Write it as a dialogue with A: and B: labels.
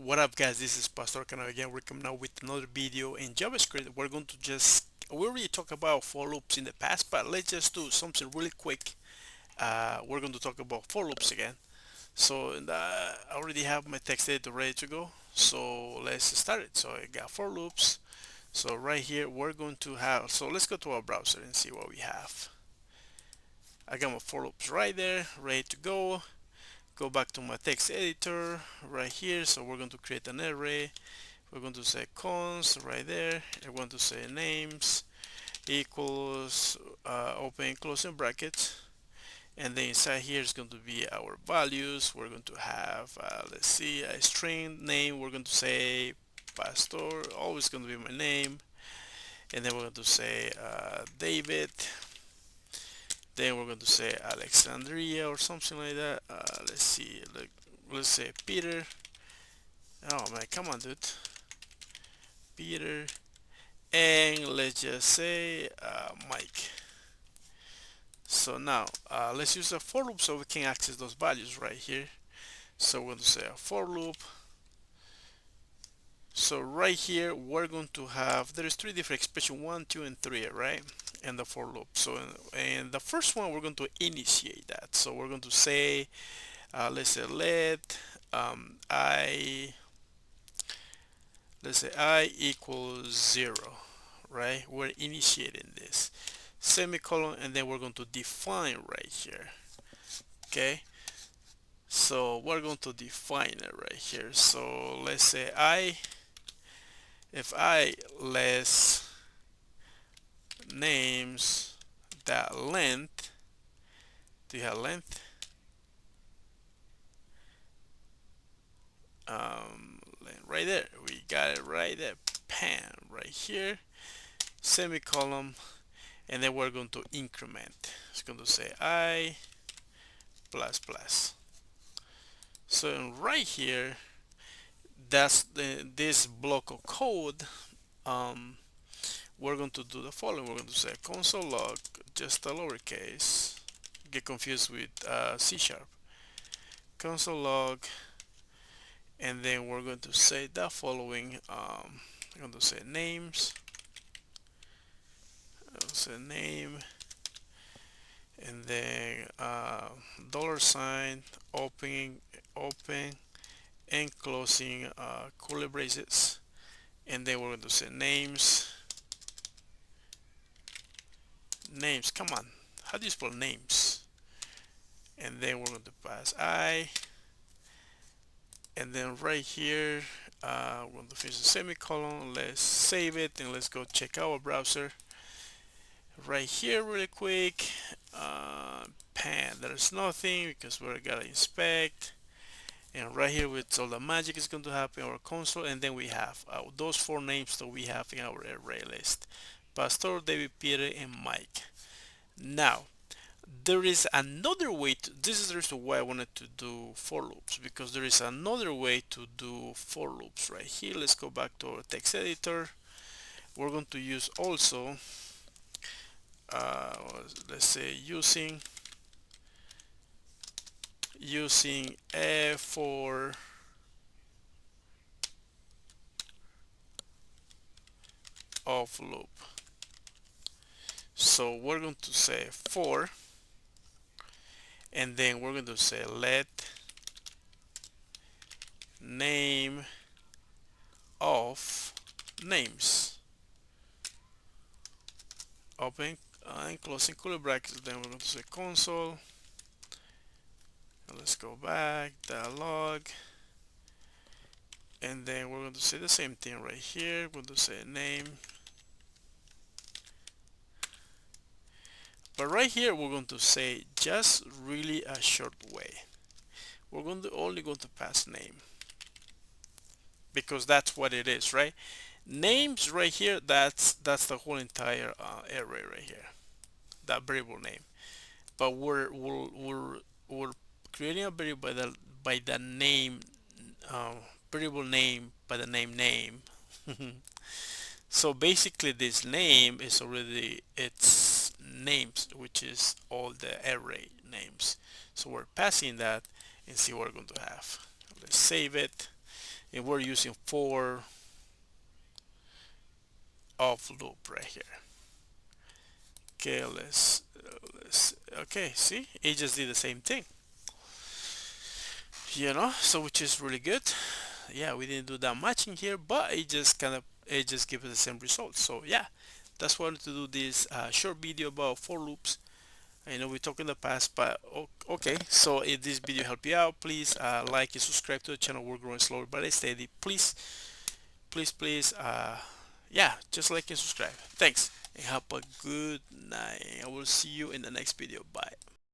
A: What up, guys? This is Pastor Cano again. We're coming out with another video in JavaScript. We already talked about for loops in the past, but let's just do something really quick. We're going to talk about for loops again. I already have my text editor ready to go. So let's start it. So I got for loops. So right here, let's go to our browser and see what we have. I got my for loops right there, ready to go. Go back to my text editor right here. So we're going to create an array. We're going to say const right there. I'm going to say names equals open closing brackets, and then inside here is going to be our values. We're going to have let's see, a string name. We're going to say pastor, always going to be my name, and then we're going to say David. Then we're going to say Alexandria or something like that. Let's see, let's say Peter. Oh man, come on, dude. Peter. And let's just say Mike. So now let's use a for loop so we can access those values right here. So we're going to say a for loop. So right here we're going to have, there's three different expressions, 1, 2, and 3, right? And the for loop. So and the first one we're going to initiate that. So we're going to say let's say I let's say I equals 0, right? We're initiating this semicolon, and then we're going to define right here. Okay, so we're going to define it right here. So let's say if I less names that length, do you have length? Right there, we got it right there, pan right here, semicolon, and then we're going to increment. It's going to say I plus plus. So right here, this block of code. We're going to do the following. We're going to say console log, just a lowercase. Get confused with C sharp. Console log, and then we're going to say the following. I'm going to say names. I'll say name, and then dollar sign, open and closing curly braces, and then we're going to say names. Come on, how do you spell names? And then we're going to pass I, and then right here we're going to finish the semicolon. Let's save it and let's go check our browser right here really quick. Pan, there's nothing because we're gonna inspect, and right here with all the magic is going to happen in our console, and then we have those four names that we have in our array list: Pastor, David, Peter, and Mike. Now there is another way to, this is the reason why I wanted to do for loops, because there is another way to do for loops right here. Let's go back to our text editor. We're going to use also uh, let's say using a for of loop. So we're going to say for, and then we're going to say let name of names, open and closing curly brackets. Then we're going to say console, and let's go back, dialog, and then we're going to say the same thing right here. We're going to say name, but right here we're going to say just really a short way. We're going to only going to pass name, because that's what it is, right? Names right here, that's the whole entire array right here, that variable name. But we're creating a variable by the name, variable name by the name. So basically this name is already its names, which is all the array names. So we're passing that and see what we're going to have. Let's save it and we're using for of loop right here. Okay, let's okay, see, it just did the same thing, so which is really good. Yeah, we didn't do that much in here, but it just gives us the same result. So yeah, that's why I wanted to do this short video about for loops. I know we talked in the past, but okay. So if this video helped you out, please like and subscribe to the channel. We're growing slowly but steady. Please, please, please, yeah, just like and subscribe. Thanks, and have a good night. I will see you in the next video. Bye.